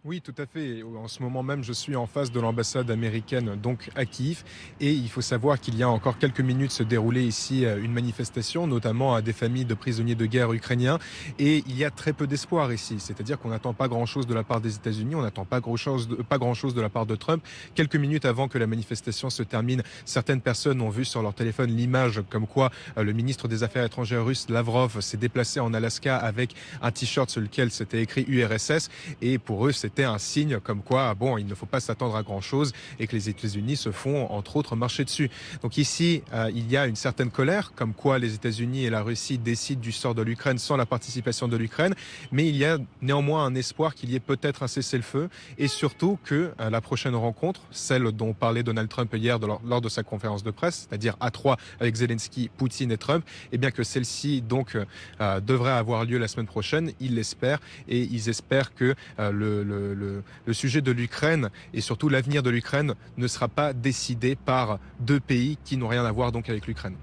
Oui, tout à fait. En ce moment même, je suis en face de l'ambassade américaine, donc à Kiev. Et il faut savoir qu'il y a encore quelques minutes se déroulait ici une manifestation, notamment à des familles de prisonniers de guerre ukrainiens. Et il y a très peu d'espoir ici. C'est-à-dire qu'on n'attend pas grand-chose de la part des États-Unis, on n'attend pas grand-chose de la part de Trump. Quelques minutes avant que la manifestation se termine, certaines personnes ont vu sur leur téléphone l'image comme quoi le ministre des Affaires étrangères russe, Lavrov, s'est déplacé en Alaska avec un t-shirt sur lequel c'était écrit URSS. Et pour eux, c'était un signe comme quoi, bon, il ne faut pas s'attendre à grand-chose et que les États-Unis se font, entre autres, marcher dessus. Donc ici, il y a une certaine colère, comme quoi les États-Unis et la Russie décident du sort de l'Ukraine sans la participation de l'Ukraine. Mais il y a néanmoins un espoir qu'il y ait peut-être un cessez-le-feu et surtout que la prochaine rencontre, celle dont parlait Donald Trump hier lors de sa conférence de presse, c'est-à-dire à trois avec Zelensky, Poutine et Trump, eh bien que celle-ci donc devrait avoir lieu la semaine prochaine. Ils l'espèrent et ils espèrent que le sujet de l'Ukraine et surtout l'avenir de l'Ukraine ne sera pas décidé par deux pays qui n'ont rien à voir donc avec l'Ukraine.